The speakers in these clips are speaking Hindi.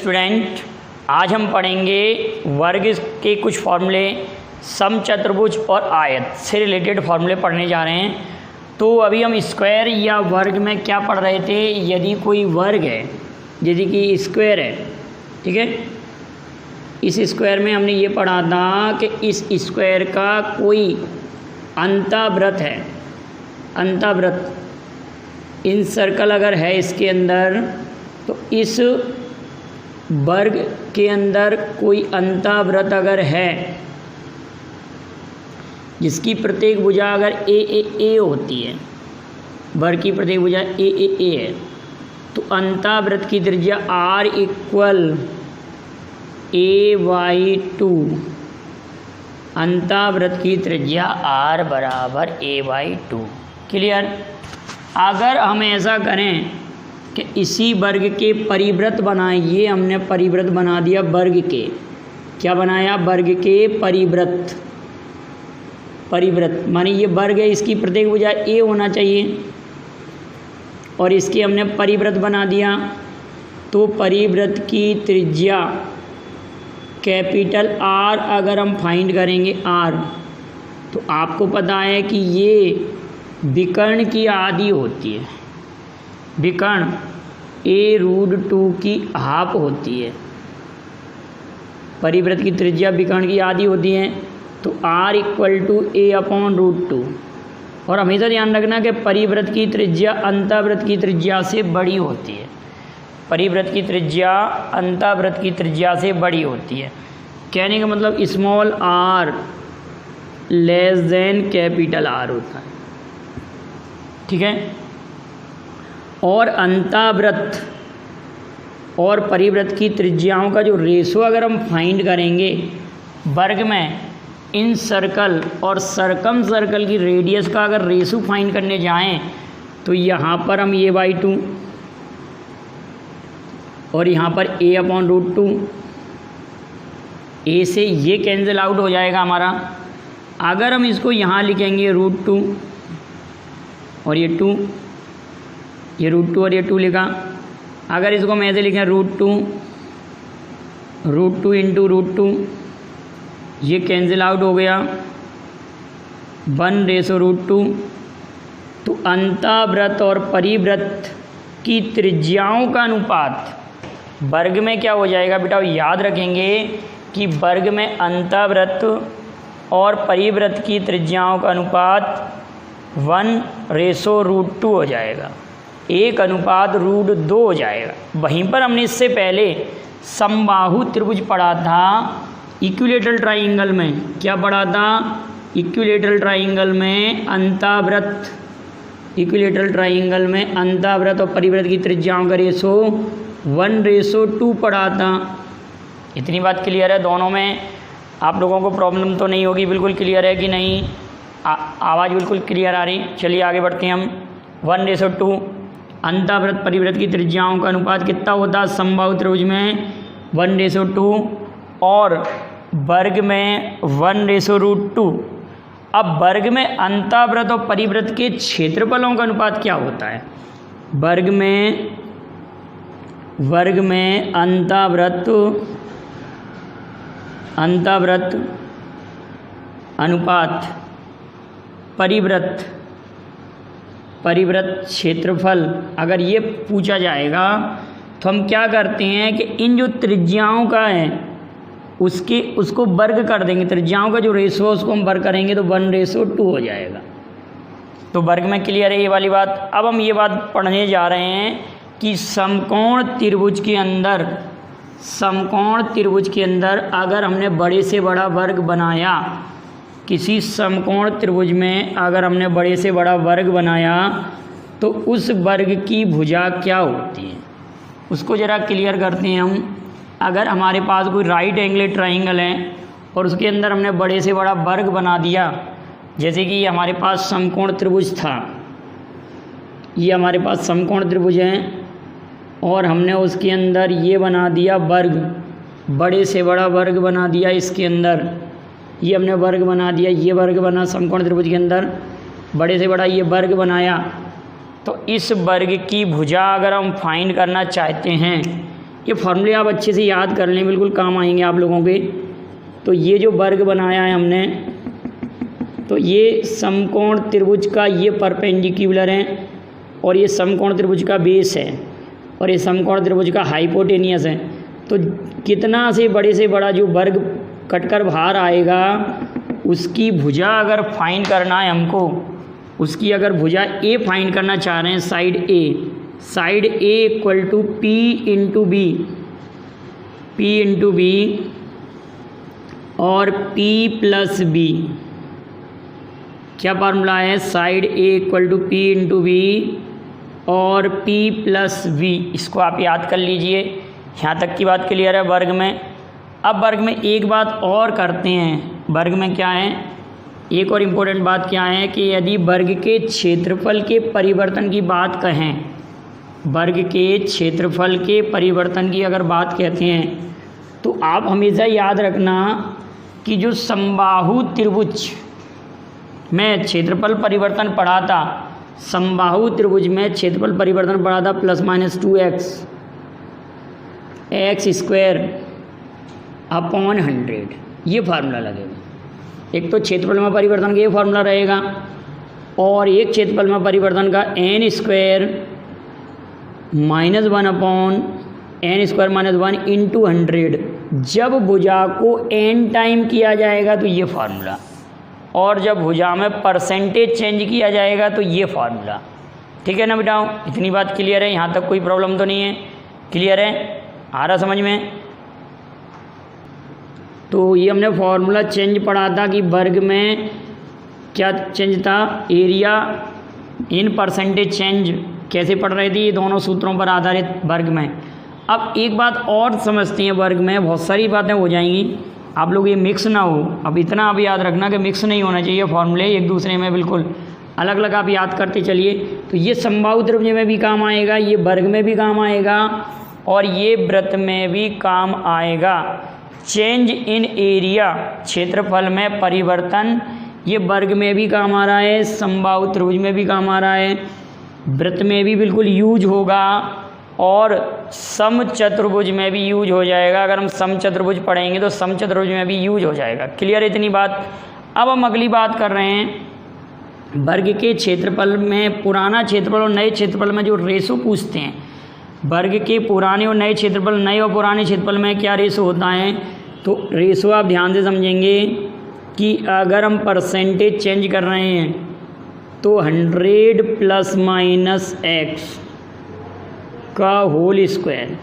स्टूडेंट, आज हम पढ़ेंगे वर्ग के कुछ फॉर्मूले, समचतुर्भुज और आयत से रिलेटेड फॉर्मूले पढ़ने जा रहे हैं। तो अभी हम स्क्वायर या वर्ग में क्या पढ़ रहे थे, यदि कोई वर्ग है, यदि कि स्क्वायर है, ठीक है, इस स्क्वायर में हमने ये पढ़ा था कि इस स्क्वायर का कोई अंतःवृत्त है, अंतःवृत्त इन सर्कल अगर है इसके अंदर, तो इस वर्ग के अंदर कोई अंतःवृत्त अगर है जिसकी प्रत्येक भुजा अगर ए होती है, वर्ग की प्रत्येक भुजा ए है, तो अंतःवृत्त की त्रिज्या r इक्वल a/2, अंतःवृत्त की त्रिज्या r बराबर a/2। क्लियर। अगर हम ऐसा करें कि इसी वर्ग के परिवृत्त बनाएं, ये हमने परिवृत्त बना दिया वर्ग के, क्या बनाया, वर्ग के परिवृत्त, परिवृत्त माने ये वर्ग है, इसकी प्रत्येक भुजा ए होना चाहिए और इसकी हमने परिवृत्त बना दिया। तो परिवृत्त की त्रिज्या कैपिटल R अगर हम फाइंड करेंगे R, तो आपको पता है कि ये विकर्ण की आधी होती है, विकर्ण a√2 की हाफ होती है। परिवृत्त की त्रिज्या विकर्ण की आधी होती है, तो r इक्वल टू a/√2। और हमेशा ध्यान रखना कि परिवृत्त की त्रिज्या अंतःवृत्त की त्रिज्या से बड़ी होती है, परिवृत्त की त्रिज्या अंतःवृत्त की त्रिज्या से बड़ी होती है। कहने का मतलब small r less than capital R होता है, ठीक है। और अंतःवृत्त और परिवृत्त की त्रिज्याओं का जो रेशो अगर हम फाइंड करेंगे वर्ग में, इन सर्कल और सरकम सर्कल की रेडियस का अगर रेशो फाइंड करने जाएं, तो यहाँ पर हम a/2 और यहाँ पर a/√2, a से ये कैंसिल आउट हो जाएगा हमारा। अगर हम इसको यहाँ लिखेंगे √2 और ये 2, ये √2 और ये 2 लिखा। अगर इसको हम ऐसे लिखें √2 इंटू √2, ये कैंसिल आउट हो गया 1/√2। तो अंतःवृत्त और परिवृत्त की त्रिज्याओं का अनुपात वर्ग में क्या हो जाएगा बेटा, याद रखेंगे कि वर्ग में अंतःवृत्त और परिवृत्त की त्रिज्याओं का अनुपात 1/√2 हो जाएगा, 1/√2 हो जाएगा। वहीं पर हमने इससे पहले समबाहु त्रिभुज पढ़ा था, इक्विलेटरल ट्राइंगल में क्या पढ़ा था, इक्विलेटरल ट्राइंगल में अंतःवृत्त, इक्विलेटरल ट्राइंगल में अंतःवृत्त और परिवृत्त की त्रिज्याओं का रेशो 1/2 पढ़ा था। इतनी बात क्लियर है, दोनों में आप लोगों को प्रॉब्लम तो नहीं होगी, बिल्कुल क्लियर है कि नहीं, आवाज़ बिल्कुल क्लियर आ रही। चलिए आगे बढ़ते हैं हम। 1/2 अंतःवृत्त परिवृत्त की त्रिज्याओं का अनुपात कितना होता है समबाहु त्रिभुज में, 1/2 और वर्ग में 1/√2। अब वर्ग में अंतःवृत्त और परिवृत्त के क्षेत्रफलों का अनुपात क्या होता है, वर्ग में अंतःवृत्त अनुपात परिवृत्त क्षेत्रफल, अगर ये पूछा जाएगा तो हम क्या करते हैं कि इन जो त्रिज्याओं का है उसको वर्ग कर देंगे, त्रिज्याओं का जो रेशो उसको हम वर्ग करेंगे तो 1/2 हो जाएगा। तो वर्ग में क्लियर है ये वाली बात। अब हम ये बात पढ़ने जा रहे हैं कि समकोण त्रिभुज के अंदर अगर हमने बड़े से बड़ा वर्ग बनाया, किसी समकोण त्रिभुज में अगर हमने बड़े से बड़ा वर्ग बनाया, तो उस वर्ग की भुजा क्या होती है, उसको ज़रा क्लियर करते हैं हम। अगर हमारे पास कोई राइट एंगल ट्राइंगल है और उसके अंदर हमने बड़े से बड़ा वर्ग बना दिया, जैसे कि हमारे पास समकोण त्रिभुज था, ये हमारे पास समकोण त्रिभुज है और हमने उसके अंदर ये बना दिया वर्ग, बड़े से बड़ा वर्ग बना दिया, इसके अंदर ये हमने वर्ग बना दिया, ये वर्ग बना समकोण त्रिभुज के अंदर, बड़े से बड़ा ये वर्ग बनाया। तो इस वर्ग की भुजा अगर हम फाइंड करना चाहते हैं, ये फॉर्मूले आप अच्छे से याद कर लें, बिल्कुल काम आएंगे आप लोगों के। तो ये जो वर्ग बनाया है हमने, तो ये समकोण त्रिभुज का ये परपेंडिकुलर है और ये समकोण त्रिभुज का बेस है और ये समकोण त्रिभुज का हाइपोटेनियस है। तो कितना से बड़ा जो वर्ग कटकर बाहर आएगा उसकी भुजा अगर फाइंड करना है हमको, उसकी अगर भुजा ए फाइंड करना चाह रहे हैं, side A equal to P into B और P प्लस बी। क्या फार्मूला है? Side A equal to P into B और P प्लस बी। इसको आप याद कर लीजिए। यहाँ तक की बात क्लियर है वर्ग में। अब वर्ग में एक बात और करते हैं। वर्ग में क्या है, एक और इम्पोर्टेंट बात क्या है कि यदि वर्ग के क्षेत्रफल के परिवर्तन की बात कहें, वर्ग के क्षेत्रफल के परिवर्तन की अगर बात कहते हैं, तो आप हमेशा याद रखना कि जो समबाहु त्रिभुज में क्षेत्रफल परिवर्तन पढ़ा था, समबाहु त्रिभुज में क्षेत्रफल परिवर्तन पढ़ा था ±2x x² अपॉन 100, ये फार्मूला लगेगा। एक तो क्षेत्रफल में परिवर्तन का ये फार्मूला रहेगा और एक क्षेत्रफल में परिवर्तन का n² -1 अपॉन n² -1 इंटू 100। जब भुजा को n टाइम किया जाएगा तो ये फार्मूला, और जब भुजा में परसेंटेज चेंज किया जाएगा तो ये फार्मूला। ठीक है ना बेटाओ, इतनी बात क्लियर है? यहाँ तक कोई प्रॉब्लम तो नहीं है? क्लियर है, आ रहा समझ में? तो ये हमने फार्मूला चेंज पढ़ा था कि वर्ग में क्या चेंज था, एरिया इन परसेंटेज चेंज कैसे पढ़ रहे थे, ये दोनों सूत्रों पर आधारित वर्ग में। अब एक बात और समझते हैं, वर्ग में बहुत सारी बातें हो जाएंगी, आप लोग ये मिक्स ना हो। अब इतना आप याद रखना कि मिक्स नहीं होना चाहिए फॉर्मूले एक दूसरे में, बिल्कुल अलग अलग आप याद करते चलिए। तो ये समबाहु त्रिभुज में भी काम आएगा, ये वर्ग में भी काम आएगा और ये वृत्त में भी काम आएगा। चेंज इन एरिया, क्षेत्रफल में परिवर्तन, ये वर्ग में भी काम आ रहा है, समबाहु त्रिभुज में भी काम आ रहा है, वृत्त में भी बिल्कुल यूज होगा और समचतुर्भुज में भी यूज हो जाएगा। अगर हम समचतुर्भुज पढ़ेंगे तो समचतुर्भुज में भी यूज हो जाएगा। क्लियर है इतनी बात? अब हम अगली बात कर रहे हैं, वर्ग के क्षेत्रफल में पुराना क्षेत्रफल और नए क्षेत्रफल में जो रेशो पूछते हैं, वर्ग के पुराने और नए क्षेत्रफल, नए और पुराने क्षेत्रफल में क्या रेशो होता है। तो रेशो आप ध्यान से समझेंगे कि अगर हम परसेंटेज चेंज कर रहे हैं तो 100 ± x का होल स्क्वायर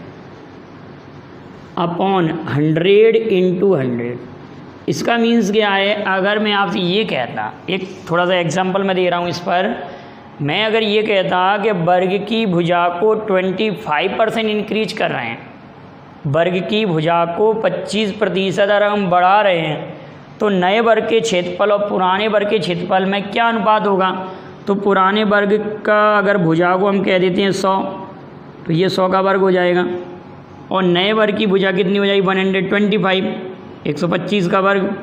अपॉन 100 इंटू 100। इसका मीन्स क्या है? अगर मैं आपसे ये कहता, एक थोड़ा सा एग्जांपल मैं दे रहा हूँ इस पर, मैं अगर ये कहता कि वर्ग की भुजा को 25% इंक्रीज कर रहे हैं, वर्ग की भुजा को 25% अगर हम बढ़ा रहे हैं, तो नए वर्ग के क्षेत्रफल और पुराने वर्ग के क्षेत्रफल में क्या अनुपात होगा। तो पुराने वर्ग का अगर भुजा को हम कह देते हैं 100, तो ये 100 का वर्ग हो जाएगा और नए वर्ग की भुजा कितनी हो जाएगी 125, 125 का वर्ग।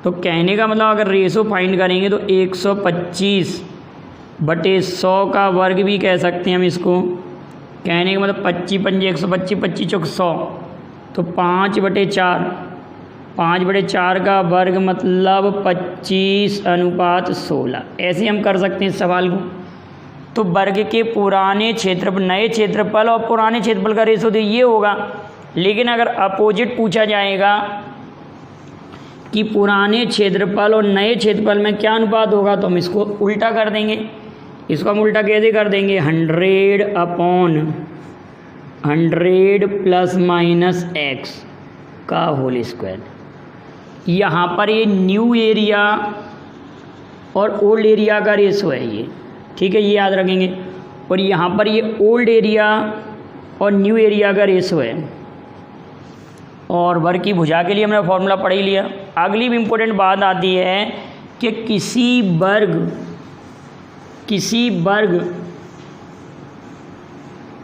तो कहने का मतलब अगर रेशो फाइंड करेंगे तो 125/100 का वर्ग भी कह सकते हैं हम इसको। कहने का मतलब 25 × 5 125, 25 × 100, तो 5/4, 5/4 का वर्ग मतलब 25:16। ऐसे हम कर सकते हैं इस सवाल को। तो वर्ग के पुराने क्षेत्रफल, नए क्षेत्रफल और पुराने क्षेत्रफल का रेशो तो ये होगा। लेकिन अगर अपोजिट पूछा जाएगा कि पुराने क्षेत्रफल और नए क्षेत्रफल में क्या अनुपात होगा, तो हम इसको उल्टा कर देंगे। इसको हम उल्टा कैसे कर देंगे, 100/100 ± x का होल स्क्वायर। यहाँ पर ये न्यू एरिया और ओल्ड एरिया का रेशो है ये, ठीक है, ये याद रखेंगे। और यहाँ पर ये ओल्ड एरिया और न्यू एरिया का रेशो है। और वर्ग की भुजा के लिए हमने फॉर्मूला पढ़ ही लिया। अगली भी इम्पोर्टेंट बात आती है कि किसी वर्ग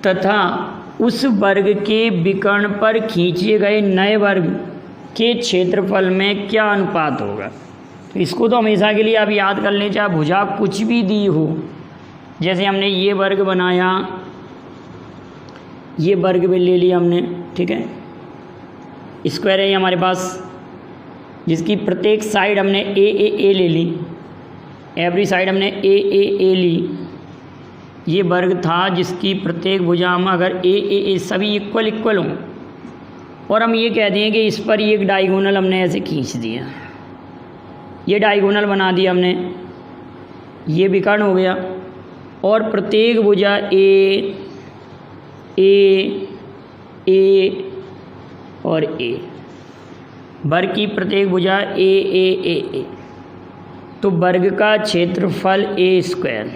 तथा उस वर्ग के विकर्ण पर खींचे गए नए वर्ग के क्षेत्रफल में क्या अनुपात होगा। तो इसको तो हमेशा के लिए आप याद कर लें, चाहे भुजा कुछ भी दी हो। जैसे हमने ये वर्ग बनाया, ये वर्ग भी ले लिया हमने, ठीक है। स्क्वायर है ये हमारे पास, जिसकी प्रत्येक साइड हमने ए ले ली, एवरी साइड हमने ए ली। ये वर्ग था जिसकी प्रत्येक भुजा हम अगर ए सभी इक्वल हों, और हम ये कह दें कि इस पर एक डायगोनल हमने ऐसे खींच दिया, ये डायगोनल बना दिया हमने, ये विकर्ण हो गया, और प्रत्येक भुजा ए और ए, वर्ग की प्रत्येक भुजा ए। तो वर्ग का क्षेत्रफल ए स्क्वायर,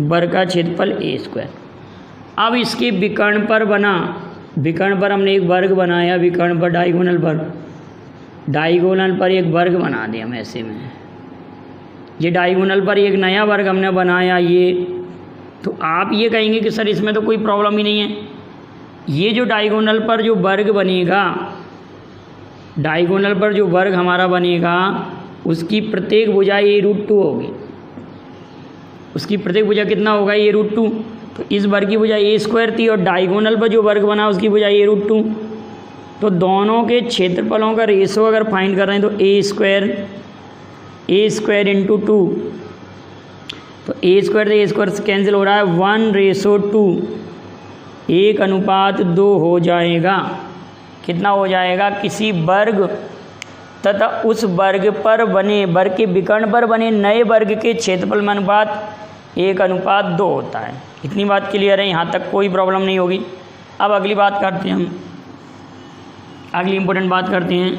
वर्ग का क्षेत्रफल ए स्क्वायर। अब इसके विकर्ण पर बना, विकर्ण पर हमने एक वर्ग बनाया, विकर्ण पर डायगोनल पर एक वर्ग बना दिया हम ऐसे में। ये डायगोनल पर एक नया वर्ग हमने बनाया ये। तो आप ये कहेंगे कि सर इसमें तो कोई प्रॉब्लम ही नहीं है। ये जो डायगोनल पर जो वर्ग बनेगा, डायगोनल पर जो वर्ग हमारा बनेगा, उसकी प्रत्येक भुजा a√2 होगी। उसकी प्रत्येक भुजा कितना होगा? a√2। तो इस वर्ग की भुजा ए स्क्वायर थी, और डायगोनल पर जो वर्ग बना उसकी भुजा a√2। तो दोनों के क्षेत्रफलों का रेशो अगर फाइंड कर रहे हैं तो ए स्क्वायर इंटू 2, तो ए स्क्वायर से कैंसिल हो रहा है, 1:2, 1:2 हो जाएगा। कितना हो जाएगा? किसी वर्ग तथा उस वर्ग पर बने, वर्ग के विकर्ण पर बने नए वर्ग के क्षेत्रफल में अनुपात 1:2 होता है। इतनी बात क्लियर है, यहाँ तक कोई प्रॉब्लम नहीं होगी। अब अगली बात करते हैं हम, अगली इम्पोर्टेंट बात करते हैं।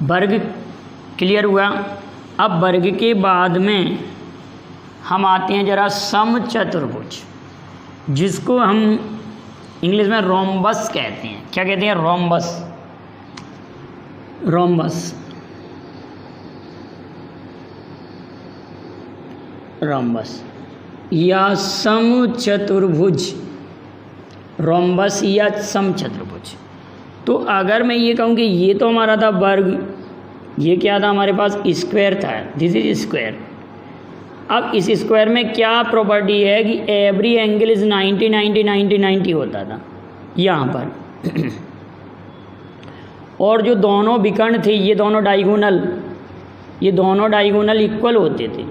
वर्ग क्लियर हुआ। अब वर्ग के बाद में हम आते हैं जरा समचतुर्भुज, जिसको हम इंग्लिश में रोम्बस कहते हैं। क्या कहते हैं? रोम्बस या समचतुर्भुज, रोम्बस या समचतुर्भुज। तो अगर मैं ये कहूँ कि ये तो हमारा था वर्ग, ये क्या था हमारे पास? स्क्वायर था, दिस इज स्क्वायर। अब इस स्क्वायर में क्या प्रॉपर्टी है कि एवरी एंगल इज 90 90 90 90 होता था यहाँ पर। और जो दोनों विकर्ण थे, ये दोनों डायगोनल इक्वल होते थे।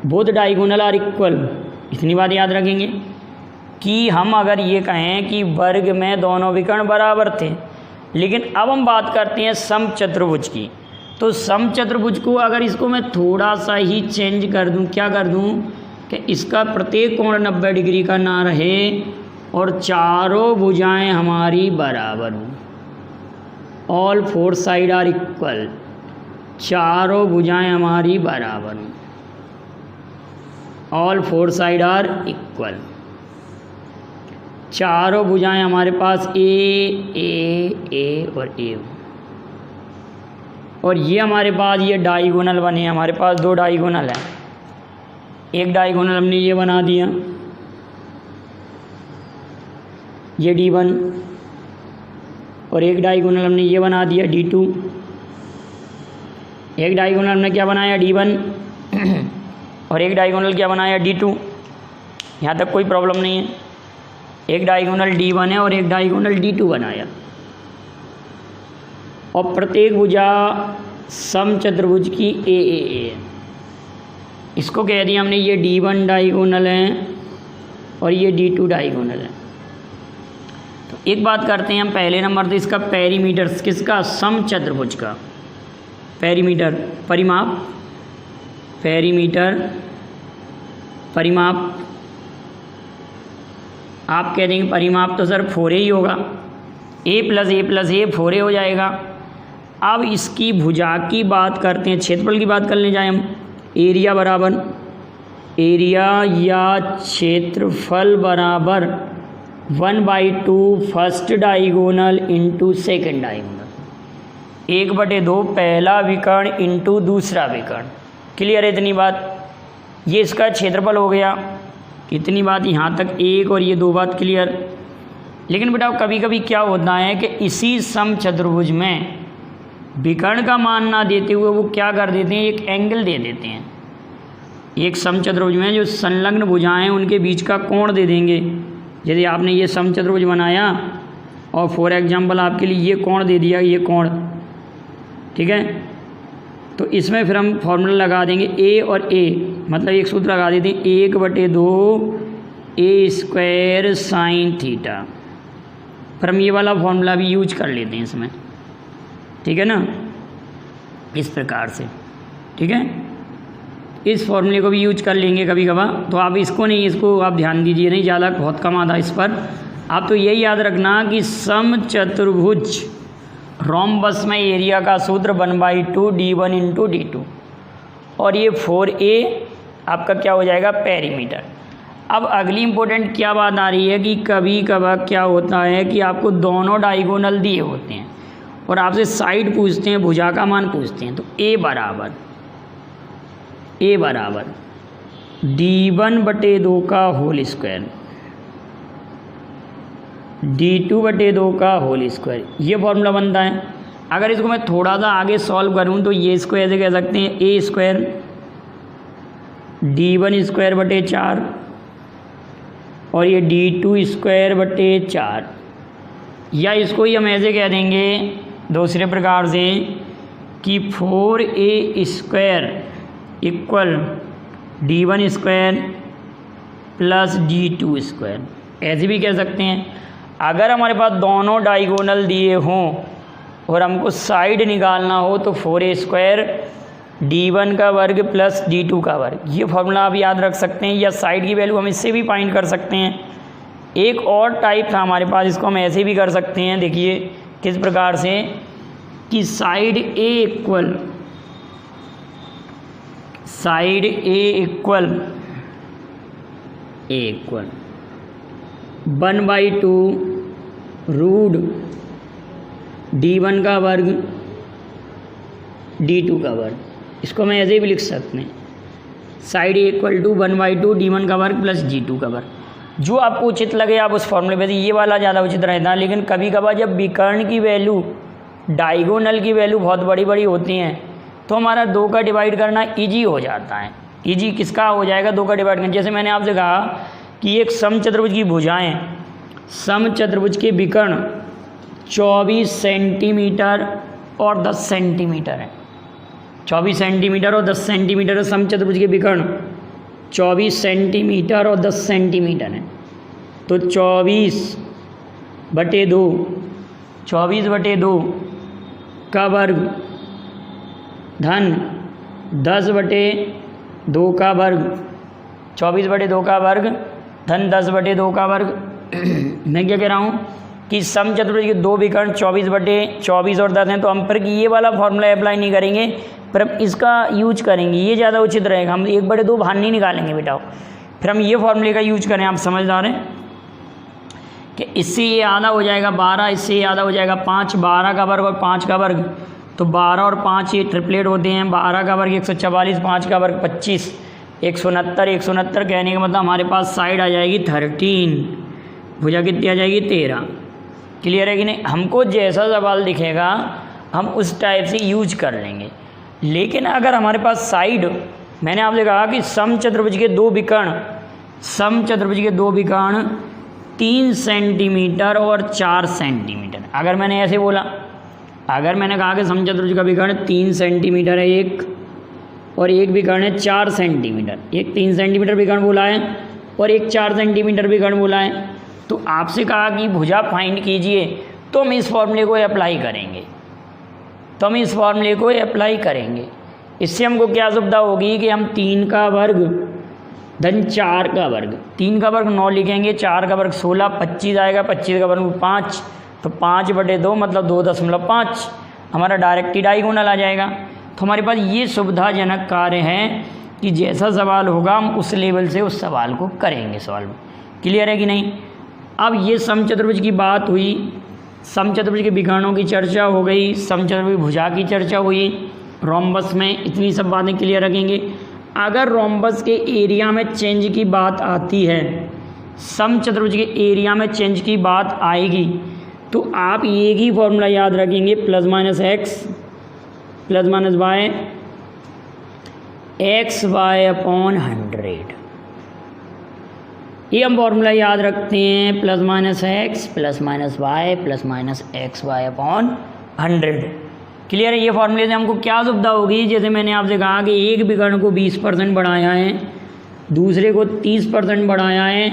Both diagonal are equal. इतनी बात याद रखेंगे कि हम अगर ये कहें कि वर्ग में दोनों विकर्ण बराबर थे, लेकिन अब हम बात करते हैं समचतुर्भुज की। तो समचतुर्भुज को अगर इसको मैं थोड़ा सा ही चेंज कर दूं, क्या कर दूं कि इसका प्रत्येक कोण 90 डिग्री का ना रहे और चारों भुजाएं हमारी बराबर हों, all four side are equal, चारों भुजाएं हमारी बराबर हों, all four side are equal, चारों भुजाएं हमारे पास ए और ए, और ये हमारे पास ये डायगोनल बने। हमारे पास दो डायगोनल है, एक डायगोनल हमने ये बना दिया, ये D1, और एक डायगोनल हमने ये बना दिया D2। एक डायगोनल हमने क्या बनाया? D1 और एक डायगोनल क्या बनाया? D2। यहाँ तक कोई प्रॉब्लम नहीं है। एक डायगोनल D1 है और एक डायगोनल D2 बनाया, और प्रत्येक भुजा समचतुर्भुज की ए। इसको कह दिया हमने ये D1 डायगोनल है और ये D2 डायगोनल है। तो एक बात करते हैं हम, पहले नंबर तो इसका पेरीमीटर, किसका? समचतुर्भुज का पेरीमीटर, परिमाप आप कह देंगे परिमाप तो सर 4 ही होगा, a + a 4 हो जाएगा। अब इसकी भुजा की बात करते हैं, क्षेत्रफल की बात करने जाए हम, एरिया या क्षेत्रफल बराबर 1/2 first diagonal into second diagonal, 1/2 पहला विकर्ण इंटू दूसरा विकर्ण। क्लियर है इतनी बात? ये इसका क्षेत्रफल हो गया। इतनी बात यहाँ तक एक, और ये दो बात क्लियर। लेकिन बेटा कभी कभी क्या होता है कि इसी समचतुर्भुज में विकर्ण का मान ना देते हुए वो क्या कर देते हैं, एक एंगल दे देते हैं। एक समचतुर्भुज में जो संलग्न भुजाएं हैं उनके बीच का कोण दे देंगे। यदि आपने ये समचतुर्भुज बनाया और फॉर एग्जांपल आपके लिए ये कोण दे दिया, ये कोण, ठीक है, तो इसमें फिर हम फॉर्मूला लगा देंगे ए और ए, मतलब एक सूत्र लगा देते हैं 1/2 a² sin थीटा। फिर हम ये वाला फॉर्मूला भी यूज कर लेते हैं इसमें, ठीक है ना, इस प्रकार से, ठीक है। इस फॉर्मूले को भी यूज कर लेंगे कभी कभार, तो आप इसको नहीं, इसको आप ध्यान दीजिए नहीं, ज़्यादा बहुत कम आता इस पर। आप तो यही याद रखना कि समचतुर्भुज रोम्बस में एरिया का सूत्र 1/2 d1 × d2, और ये 4a आपका क्या हो जाएगा, पेरीमीटर। अब अगली इम्पोर्टेंट क्या बात आ रही है कि कभी कभार क्या होता है कि आपको दोनों डायगोनल दिए होते हैं और आपसे साइड पूछते हैं, भुजा का मान पूछते हैं, तो a बराबर d1/2 का होल स्क्वायर d2/2 का होल स्क्वायर, ये फॉर्मूला बनता है। अगर इसको मैं थोड़ा सा आगे सॉल्व करूं तो ये इसको ऐसे कह सकते हैं a² d1² 4 और ये d2² 4, या इसको ही हम ऐसे कह देंगे दूसरे प्रकार से कि 4a² equal d1² plus d2², ऐसे भी कह सकते हैं। अगर हमारे पास दोनों डायगोनल दिए हों और हमको साइड निकालना हो तो 4a² d1 का वर्ग प्लस d2 का वर्ग, ये फॉर्मूला आप याद रख सकते हैं, या साइड की वैल्यू हम इससे भी फाइंड कर सकते हैं। एक और टाइप था हमारे पास, इसको हम ऐसे भी कर सकते हैं, देखिए किस प्रकार से, कि side a equal 1/2 root d1 का वर्ग d2 का वर्ग, इसको मैं ऐसे भी लिख सकते हैं, side a equal to 1/2 d1 का वर्ग प्लस d2 का वर्ग। जो आपको उचित लगे आप उस फॉर्मूले पे, ये वाला ज़्यादा उचित रहता है। लेकिन कभी कभार जब विकर्ण की वैल्यू, डायगोनल की वैल्यू बहुत बड़ी बड़ी होती हैं तो हमारा 2 का डिवाइड करना ईजी हो जाता है। ईजी किसका हो जाएगा, 2 का डिवाइड करना। जैसे मैंने आपसे कहा कि एक समचतुर्भुज की भुजाएं, समचतुर्भुज के विकर्ण 24 सेंटीमीटर और 10 सेंटीमीटर है। 24 सेंटीमीटर और 10 सेंटीमीटर है समचतुर्भुज के विकर्ण, 24 सेंटीमीटर और 10 सेंटीमीटर है। तो 24/2 का वर्ग धन 10/2 का वर्ग, 24/2 का वर्ग धन 10/2 का वर्ग। मैं क्या कह रहा हूँ कि समचतुर्भुज के दो विकर्ण 24/24 और 10 हैं, तो हम पर ये वाला फॉर्मूला अप्लाई नहीं करेंगे, पर हम इसका यूज करेंगे, ये ज़्यादा उचित रहेगा। हम 1/2 बाहर नहीं निकालेंगे बेटा, फिर हम ये फॉर्मूले का यूज करें। आप समझदार हैं कि इससे ये आधा हो जाएगा 12, इससे ये आधा हो जाएगा 5, 12 का वर्ग और 5 का वर्ग, तो 12 और 5 ये ट्रिपलेट होते हैं। 12 का वर्ग 144, 5 का वर्ग 25, 169 कहने का मतलब हमारे पास साइड आ जाएगी 13, भुजा कितनी आ जाएगी 13। क्लियर है कि नहीं। हमको जैसा सवाल दिखेगा हम उस टाइप से यूज कर लेंगे। लेकिन अगर हमारे पास साइड, मैंने आपसे कहा कि समचतुर्भुज के दो विकर्ण 3 सेंटीमीटर और 4 सेंटीमीटर, अगर मैंने ऐसे बोला, अगर मैंने कहा कि समचतुर्भुज का विकर्ण 3 सेंटीमीटर है एक, और एक विकर्ण है 4 सेंटीमीटर, एक 3 सेंटीमीटर विकर्ण बोला है और एक 4 सेंटीमीटर विकर्ण बोला है, तो आपसे कहा कि भुजा फाइंड कीजिए, तो हम इस फॉर्मूले को अप्लाई करेंगे। इससे हमको क्या सुविधा होगी कि हम 3 का वर्ग धन 4 का वर्ग, 3 का वर्ग 9 लिखेंगे, 4 का वर्ग 16, 25 आएगा, 25 का वर्ग 5, तो 5/2 मतलब 2.5 हमारा डायरेक्ट ही डायगोनल आ जाएगा। तो हमारे पास ये सुविधाजनक कार्य है कि जैसा सवाल होगा हम उस लेवल से उस सवाल को करेंगे सॉल्व। क्लियर है कि नहीं। अब ये समचतुर्भुज की बात हुई, समचतुर्भुज के विकर्णों की चर्चा हो गई, समचतुर्भुज भुजा की चर्चा हुई, रोम्बस में इतनी सब बातें क्लियर रखेंगे। अगर रोम्बस के एरिया में चेंज की बात आती है, समचतुर्भुज के एरिया में चेंज की बात आएगी, तो आप एक ही फॉर्मूला याद रखेंगे, +-x +-y X Y upon 100। ये हम फॉर्मूला याद रखते हैं, plus minus X plus minus Y plus minus X Y upon 100। Clear है। ये फॉर्मूले से हमको क्या सुविधा होगी, जैसे मैंने आपसे कहा कि एक विकर्ण को 20% बढ़ाया है, दूसरे को 30% बढ़ाया है,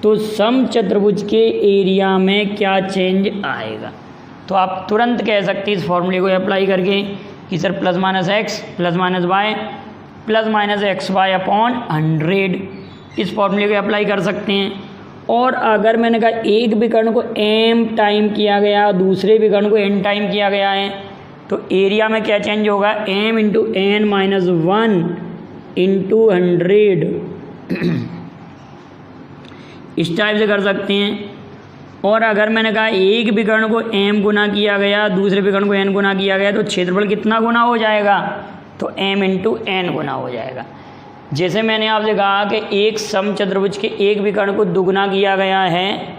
तो समचतुर्भुज के एरिया में क्या चेंज आएगा। तो आप तुरंत कह सकते हैं इस फॉर्मूले को अप्लाई करके कि sir plus minus X plus minus Y plus minus X Y upon 100, इस फॉर्मूले को अप्लाई कर सकते हैं। और अगर मैंने कहा एक विकर्ण को m टाइम किया गया, दूसरे विकर्ण को n टाइम किया गया है, तो एरिया में क्या चेंज होगा, m into n minus 1 into 100 इस टाइप से कर सकते हैं। और अगर मैंने कहा एक विकर्ण को m गुना किया गया, दूसरे विकर्ण को n गुना किया गया, तो क्षेत्रफल कितना गुना हो जाएगा, तो m इंटू n गुना हो जाएगा। जैसे मैंने आपसे कहा कि एक समचतुर्भुज के एक विकर्ण को दुगुना किया गया है,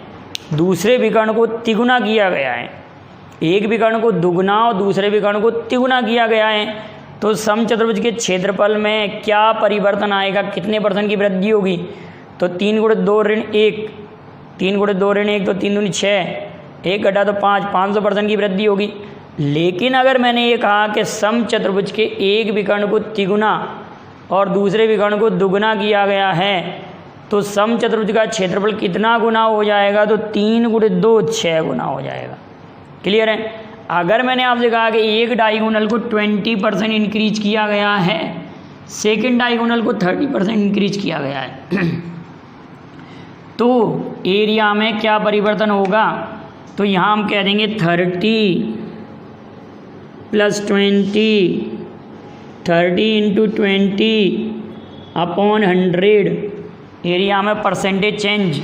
दूसरे विकर्ण को तिगुना किया गया है, एक विकर्ण को दुगुना और दूसरे विकर्ण को तिगुना किया गया है, तो समचतुर्भुज के क्षेत्रफल में क्या परिवर्तन आएगा, कितने % की वृद्धि होगी, तो 3 गुणे 2 ऋण 1, 3 गुणे 2 ऋण 1 तो 3 दूनी 6, 1 घटा तो 5, 500% की वृद्धि होगी। लेकिन अगर मैंने ये कहा कि समचतुर्भुज के एक विकर्ण को तिगुना और दूसरे विकर्ण को दुगुना किया गया है, तो समचतुर्भुज का क्षेत्रफल कितना गुना हो जाएगा, तो 3 गुणे 2 6 गुना हो जाएगा। क्लियर है। अगर मैंने आपसे कहा कि एक डायगोनल को 20% इंक्रीज किया गया है, सेकंड डायगोनल को 30% इंक्रीज किया गया है, तो एरिया में क्या परिवर्तन होगा, तो यहाँ हम कह देंगे 30 प्लस 20, 30 इंटू 20 अपॉन 100, एरिया में परसेंटेज चेंज,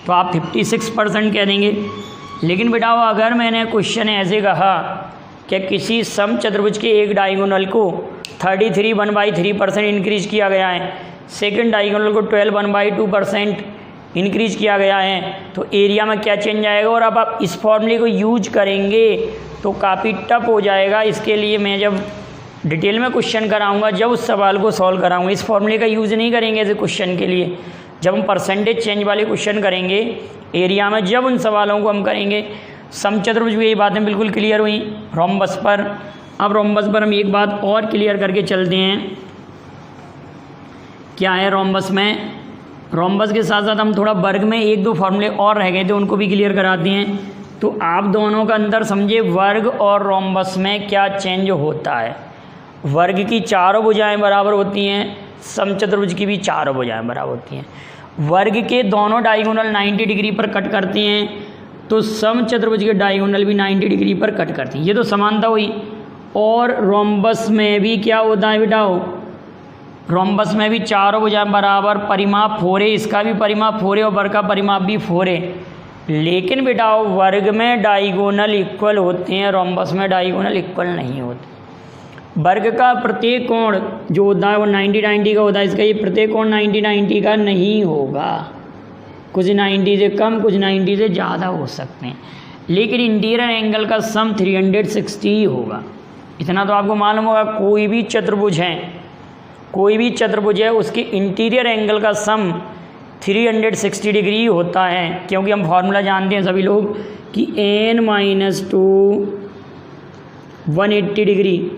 तो आप 56% कह देंगे। लेकिन बेटाओ अगर मैंने क्वेश्चन ऐसे कहा कि किसी समचतुर्भुज के एक डायगोनल को 33 1/3% इंक्रीज किया गया है, सेकंड डायगोनल को 12 1/2% इंक्रीज किया गया है, तो एरिया में क्या चेंज आएगा। और अब आप इस फॉर्मूले को यूज करेंगे तो काफ़ी टफ हो जाएगा। इसके लिए मैं जब डिटेल में क्वेश्चन कराऊंगा, जब उस सवाल को सॉल्व कराऊंगा, इस फॉर्मूले का यूज़ नहीं करेंगे ऐसे क्वेश्चन के लिए। जब हम परसेंटेज चेंज वाले क्वेश्चन करेंगे एरिया में, जब उन सवालों को हम करेंगे, समचतुर्भुज में ये बातें बिल्कुल क्लियर हुई। रोम्बस पर, अब रोम्बस पर हम एक बात और क्लियर करके चलते हैं, क्या है रोम्बस में। रोम्बस के साथ साथ हम थोड़ा वर्ग में 1-2 फॉर्मूले और रह गए थे, उनको भी क्लियर कराते हैं। तो आप दोनों का अंदर समझे वर्ग और रोम्बस में क्या चेंज होता है। वर्ग की चारों भुजाएं बराबर होती हैं, समचतुर्भुज की भी चारों भुजाएं बराबर होती हैं। वर्ग के दोनों डायगोनल 90 डिग्री पर कट करते हैं, तो समचतुर्भुज के डायगोनल भी 90 डिग्री पर कट करते हैं। ये तो समानता हुई। और रोम्बस में भी क्या होता है बेटाओ, रोम्बस में भी चारों भुजाएं बराबर, परिमाप 4 है, इसका भी परिमाप 4 है और वर्ग का परिमाप भी 4 है। लेकिन बेटाओ वर्ग में डायगोनल इक्वल होते हैं, रोम्बस में डायगोनल इक्वल नहीं होते। वर्ग का प्रत्येक कोण जो होता है वो 90-90 का होता है, इसका ये प्रत्येक कोण 90-90 का नहीं होगा, कुछ 90 से कम कुछ 90 से ज़्यादा हो सकते हैं। लेकिन इंटीरियर एंगल का सम 360 होगा, इतना तो आपको मालूम होगा। कोई भी चतुर्भुज है, कोई भी चतुर्भुज है, उसके इंटीरियर एंगल का सम 360 डिग्री होता है, क्योंकि हम फॉर्मूला जानते हैं सभी लोग कि n-2 180 डिग्री।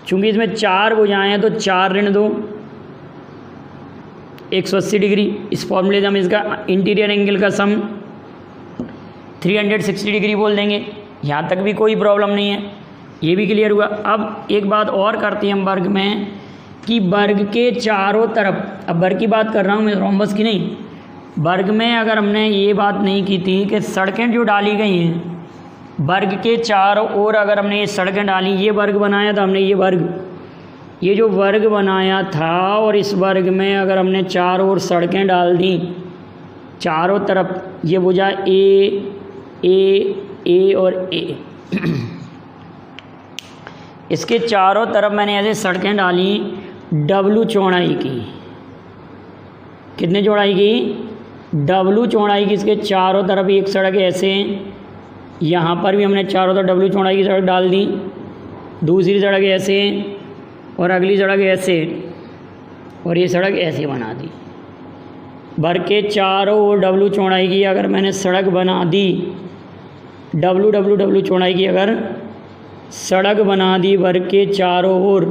चूँकि इसमें 4 भुजाएं हैं तो 4 ऋण 2 180 डिग्री। इस फॉर्मूले से हम इसका इंटीरियर एंगल का सम 360 डिग्री बोल देंगे। यहाँ तक भी कोई प्रॉब्लम नहीं है, ये भी क्लियर हुआ। अब एक बात और करते हैं हम वर्ग में, कि वर्ग के चारों तरफ, अब वर्ग की बात कर रहा हूँ मैं, रोम्बस की नहीं। वर्ग में अगर हमने ये बात नहीं की थी कि सड़कें जो डाली गई हैं वर्ग के चारों ओर, अगर हमने ये सड़कें डाली, ये वर्ग बनाया था हमने, ये वर्ग, ये जो वर्ग बनाया था, और इस वर्ग में अगर हमने चारों ओर सड़कें डाल दी चारों तरफ, ये भुजा ए और ए इसके चारों तरफ मैंने ऐसे सड़कें डाली W चौड़ाई की। कितने चौड़ाई की? W चौड़ाई की। इसके चारों तरफ एक सड़क ऐसे, यहाँ पर भी हमने चारों तरफ W चौड़ाई की सड़क डाल दी, दूसरी सड़क ऐसे और अगली सड़क ऐसे। और ये सड़क ऐसे बना दी। भर के चारों ओर डब्लू चौड़ाई की अगर मैंने सड़क बना दी, डब्लू डब्लू डब्लू चौड़ाई की अगर सड़क बना दी भर के चारों ओर,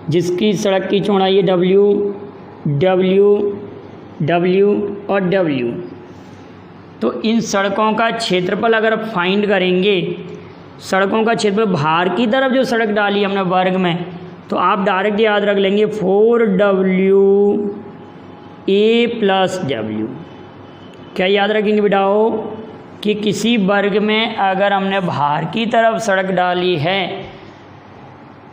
जिसकी सड़क की चौड़ाई है डब्ल्यू डब्ल्यू डब्ल्यू और डब्ल्यू, तो इन सड़कों का क्षेत्रफल अगर आप फाइंड करेंगे, सड़कों का क्षेत्रफल बाहर की तरफ जो सड़क डाली हमने वर्ग में, तो आप डायरेक्ट याद रख लेंगे 4W A प्लस W। क्या याद रखेंगे बेटाओ कि किसी वर्ग में अगर हमने बाहर की तरफ सड़क डाली है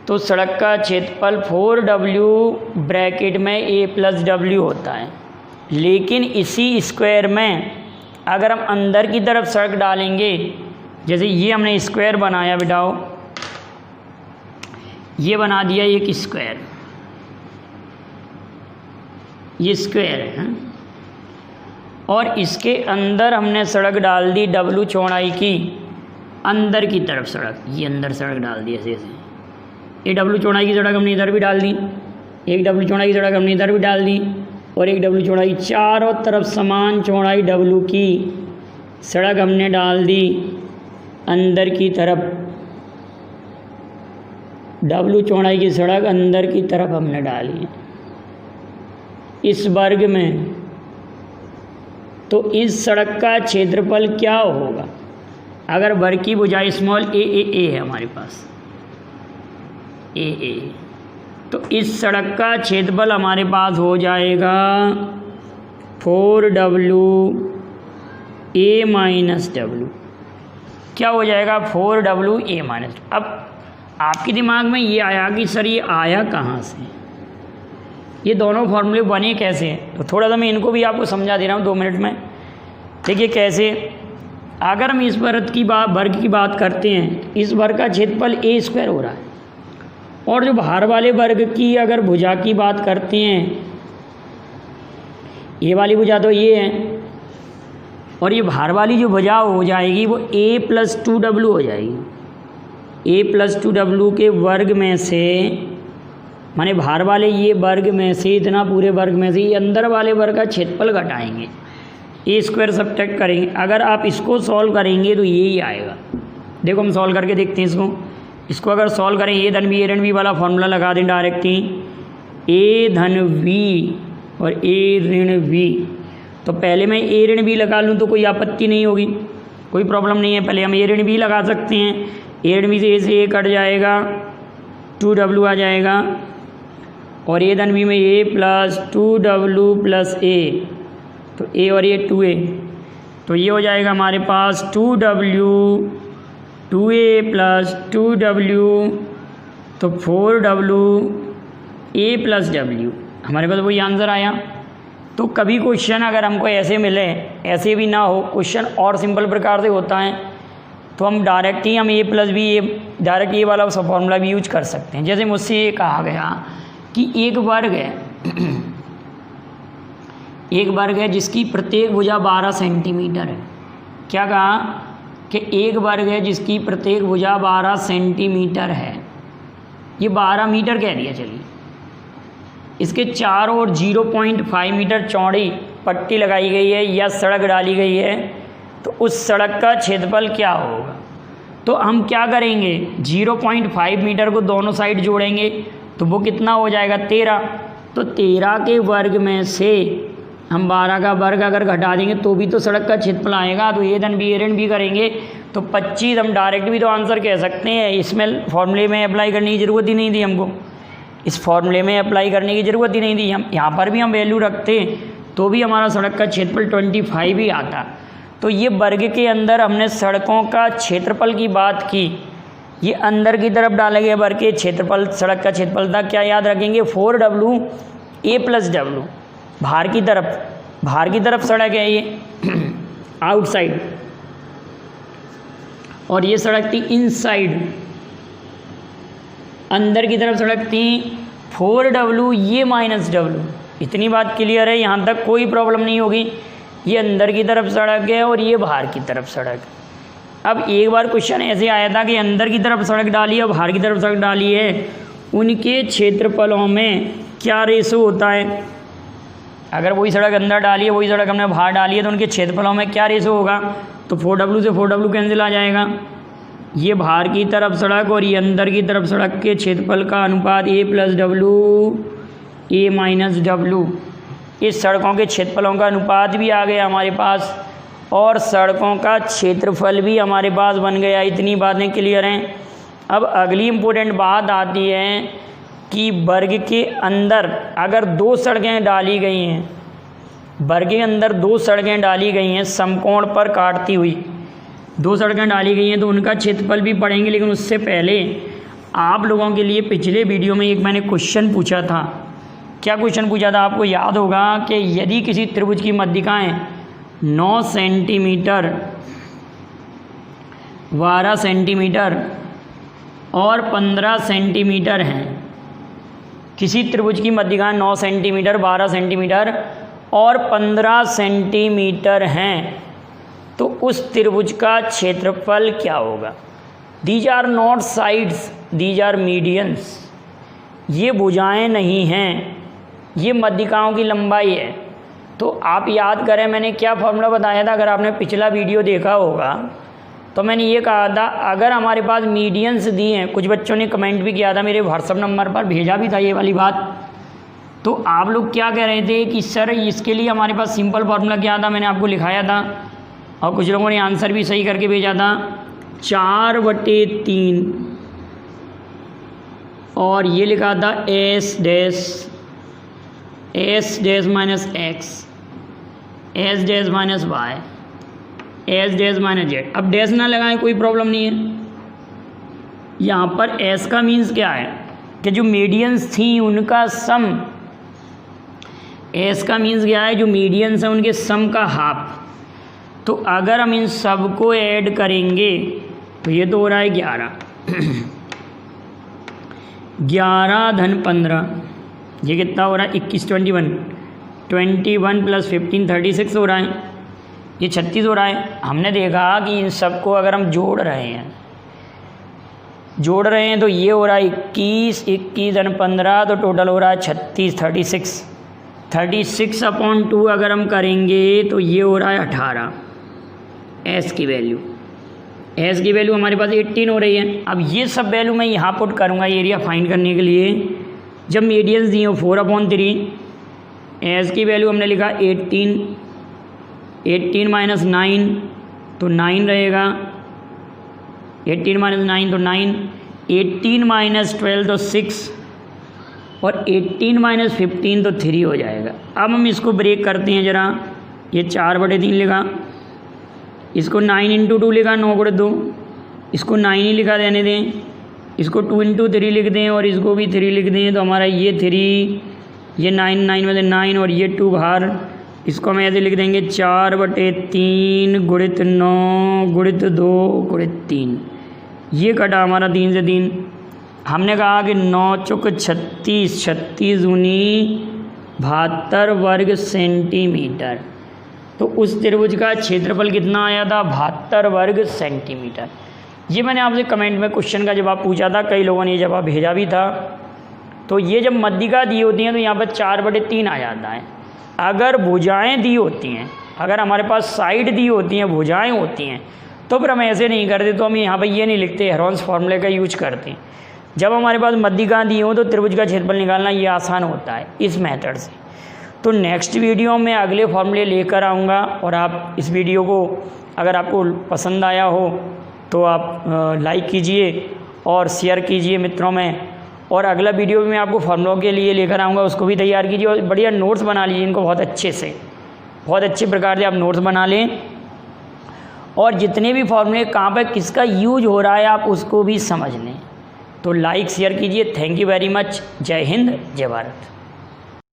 तो सड़क का क्षेत्रफल 4W ब्रैकेट में A प्लस W होता है। लेकिन इसी स्क्वायर में अगर हम अंदर की तरफ सड़क डालेंगे, जैसे ये हमने स्क्वायर बनाया बेटाओ, ये बना दिया एक स्क्वायर, ये स्क्वायर है, और इसके अंदर हमने सड़क डाल दी डब्लू चौड़ाई की, अंदर की तरफ सड़क, ये अंदर सड़क डाल दी ऐसे ऐसे। एक डब्लू चौड़ाई की सड़क हमने इधर भी डाल दी, एक डब्लू चौड़ाई की सड़क हमने इधर भी डाल दी, और एक डब्लू चौड़ाई, चारों तरफ समान चौड़ाई डब्लू की सड़क हमने डाल दी अंदर की तरफ, डब्लू चौड़ाई की सड़क अंदर की तरफ हमने डाली इस वर्ग में। तो इस सड़क का क्षेत्रफल क्या होगा? अगर वर्ग की भुजाएं स्मॉल ए है हमारे पास, ए, तो इस सड़क का क्षेत्रफल हमारे पास हो जाएगा 4W A माइनस W। क्या हो जाएगा? 4W A minus. अब आपके दिमाग में ये आया कि सर ये आया कहाँ से, ये दोनों फॉर्मूले बने कैसे? तो थोड़ा सा मैं इनको भी आपको समझा दे रहा हूँ 2 मिनट में। देखिए कैसे, अगर हम इस वर्ग की बात करते हैं, इस वर्ग का क्षेत्रफल A स्क्वायर हो रहा है, और जो बाहर वाले वर्ग की अगर भुजा की बात करते हैं, ये वाली भुजा तो ये है, और ये बाहर वाली जो भुजा हो जाएगी वो A प्लस 2W हो जाएगी। A प्लस 2W के वर्ग में से, माने बाहर वाले ये वर्ग में से, इतना पूरे वर्ग में से ये अंदर वाले वर्ग का क्षेत्रफल घटाएंगे, A स्क्वायर सब्ट्रैक्ट करेंगे। अगर आप इसको सॉल्व करेंगे तो यही आएगा। देखो हम सॉल्व करके देखते हैं इसको अगर सॉल्व करें, A धन B वाला फॉर्मूला लगा दें डायरेक्ट ही, A धन V और A ऋण V। तो पहले मैं A ऋण B लगा लूँ तो कोई आपत्ति नहीं होगी, कोई प्रॉब्लम नहीं है। पहले हम A ऋण B लगा सकते हैं, A ऋण B से A से A कट जाएगा, 2W आ जाएगा, और A धन B में A plus 2W plus A, तो A और A 2A, तो ये हो जाएगा हमारे पास 2A प्लस 2W, तो 4W A प्लस W, हमारे पास वही आंसर आया। तो कभी क्वेश्चन अगर हमको ऐसे मिले, ऐसे भी ना हो, क्वेश्चन और सिंपल प्रकार से होता है, तो हम डायरेक्ट ही हम A प्लस B डायरेक्ट ये वाला फॉर्मूला भी यूज कर सकते हैं। जैसे मुझसे ये कहा गया कि एक वर्ग है, एक वर्ग है जिसकी प्रत्येक भुजा 12 सेंटीमीटर है। क्या कहा कि एक वर्ग है जिसकी प्रत्येक भुजा 12 सेंटीमीटर है, ये 12 मीटर कह दिया। चलिए इसके चारों ओर 0.5 मीटर चौड़ी पट्टी लगाई गई है या सड़क डाली गई है, तो उस सड़क का क्षेत्रफल क्या होगा? तो हम क्या करेंगे, 0.5 मीटर को दोनों साइड जोड़ेंगे, तो वो कितना हो जाएगा 13। तो 13 के वर्ग में से हम 12 का वर्ग अगर घटा देंगे तो भी तो सड़क का क्षेत्रफल आएगा। तो A धन B ऋण B करेंगे तो 25। हम डायरेक्ट भी तो आंसर कह सकते हैं, इसमें फॉर्मूले में अप्लाई करने की ज़रूरत ही नहीं थी हमको, इस फॉर्मूले में अप्लाई करने की ज़रूरत ही नहीं थी। हम यहाँ पर भी हम वैल्यू रखते तो भी हमारा सड़क का क्षेत्रफल 25 ही आता। तो ये वर्ग के अंदर हमने सड़कों का क्षेत्रफल की बात की, ये अंदर की तरफ डाले गए वर्ग के क्षेत्रफल, सड़क का क्षेत्रफल था। क्या याद रखेंगे? 4W A plus W। बाहर की तरफ सड़क है ये आउटसाइड, और ये सड़क थी इनसाइड, अंदर की तरफ सड़क थी 4W ये माइनस W। इतनी बात क्लियर है, यहाँ तक कोई प्रॉब्लम नहीं होगी। ये अंदर की तरफ सड़क है और ये बाहर की तरफ सड़क। अब एक बार क्वेश्चन ऐसे आया था कि अंदर की तरफ सड़क डाली है और बाहर की तरफ सड़क डाली है, उनके क्षेत्रफलों में क्या रेशो होता है। अगर वही सड़क अंदर डाली है, वही सड़क हमने बाहर डाली है, तो उनके क्षेत्रफलों में क्या रेशो होगा। तो 4W से 4W कैंसिल आ जाएगा। ये बाहर की तरफ सड़क और ये अंदर की तरफ सड़क के क्षेत्रफल का अनुपात A+W A-W। इस सड़कों के क्षेत्रफलों का अनुपात भी आ गया हमारे पास और सड़कों का क्षेत्रफल भी हमारे पास बन गया। इतनी बातें क्लियर हैं। अब अगली इम्पोर्टेंट बात आती है कि वर्ग के अंदर अगर दो सड़कें डाली गई हैं, वर्ग के अंदर दो सड़कें डाली गई हैं समकोण पर काटती हुई, दो सड़कें डाली गई हैं तो उनका क्षेत्रफल भी पढ़ेंगे। लेकिन उससे पहले आप लोगों के लिए पिछले वीडियो में एक मैंने क्वेश्चन पूछा था। क्या क्वेश्चन पूछा था आपको याद होगा कि यदि किसी त्रिभुज की मध्यिकाएँ 9 सेंटीमीटर 12 सेंटीमीटर और 15 सेंटीमीटर हैं, किसी त्रिभुज की मध्यिकाएँ 9 सेंटीमीटर 12 सेंटीमीटर और 15 सेंटीमीटर हैं, तो उस त्रिभुज का क्षेत्रफल क्या होगा। These are not sides, these are medians. ये भुजाएं नहीं हैं, ये मध्यिकाओं की लंबाई है। तो आप याद करें मैंने क्या फॉर्मूला बताया था। अगर आपने पिछला वीडियो देखा होगा तो मैंने ये कहा था अगर हमारे पास मीडियंस दिए हैं, कुछ बच्चों ने कमेंट भी किया था, मेरे व्हाट्सअप नंबर पर भेजा भी था ये वाली बात। तो आप लोग क्या कह रहे थे कि सर इसके लिए हमारे पास सिंपल फार्मूला क्या था, मैंने आपको लिखाया था और कुछ लोगों ने आंसर भी सही करके भेजा था। 4/3 और ये लिखा था S dash minus X, S dash minus Y, S dash minus Z। अब डैश ना लगाएं कोई प्रॉब्लम नहीं है। यहाँ पर S का मीन्स क्या है कि जो मीडियंस थी उनका सम, S का मीन्स क्या है जो मीडियंस है उनके सम का हाफ। तो अगर हम इन सब को ऐड करेंगे तो ये तो हो रहा है 11 11 धन 15, ये कितना हो रहा है 21 21 प्लस 15 36 हो रहा है, ये 36 हो रहा है। हमने देखा कि इन सब को अगर हम जोड़ रहे हैं तो ये हो रहा है 21 धन 15, तो टोटल हो रहा है 36 36/2 अगर हम करेंगे तो ये हो रहा है 18। S की वैल्यू हमारे पास 18 हो रही है। अब ये सब वैल्यू मैं यहाँ पुट करूँगा एरिया फाइंड करने के लिए। जब मीडियंस दिए हो 4/3, S की वैल्यू हमने लिखा 18 माइनस 9 तो 9 रहेगा, 18 माइनस 9 तो 9, 18 माइनस 12 तो 6 और 18 माइनस 15 तो 3 हो जाएगा। अब हम इसको ब्रेक करते हैं ज़रा। ये 4/3 लिखा, इसको 9 × 2 लिखा 9/2, इसको 9 ही लिखा देने दें, इसको 2 × 3 लिख दें और इसको भी 3 लिख दें। तो हमारा ये 3, ये 9 में से 9 और ये 2 बाहर, इसको हम ऐसे लिख देंगे 4/3 गुणित 9 गुणित 2 गुणित 3। ये कटा हमारा 3 से 3। हमने कहा कि 9 चौक 36, 36 दूनी 72 वर्ग सेंटीमीटर। तो उस त्रिभुज का क्षेत्रफल कितना आया था 72 वर्ग सेंटीमीटर। ये मैंने आपसे कमेंट में क्वेश्चन का जवाब पूछा था, कई लोगों ने ये जवाब भेजा भी था। तो ये जब मध्यिका दी होती हैं तो यहाँ पर 4/3 आ जाता है। अगर भुजाएं दी होती हैं, अगर हमारे पास साइड दी होती हैं, भुजाएं होती हैं, तो फिर हम ऐसे नहीं करते, तो हम यहाँ पर ये नहीं लिखते, हेरोन्स फार्मूले का यूज करते हैं। जब हमारे पास मध्यिका दी हो तो त्रिभुज का क्षेत्रफल निकालना ये आसान होता है इस मेथड से। तो नेक्स्ट वीडियो में अगले फॉर्मूले लेकर आऊँगा और आप इस वीडियो को अगर आपको पसंद आया हो तो आप लाइक कीजिए और शेयर कीजिए मित्रों में। और अगला वीडियो भी मैं आपको फॉर्मूलों के लिए लेकर आऊँगा, उसको भी तैयार कीजिए और बढ़िया नोट्स बना लीजिए इनको बहुत अच्छे से, बहुत अच्छे प्रकार से आप नोट्स बना लें। और जितने भी फॉर्मूले कहाँ पर किसका यूज हो रहा है आप उसको भी समझ लें। तो लाइक शेयर कीजिए। Thank you very much. जय हिंद, जय भारत।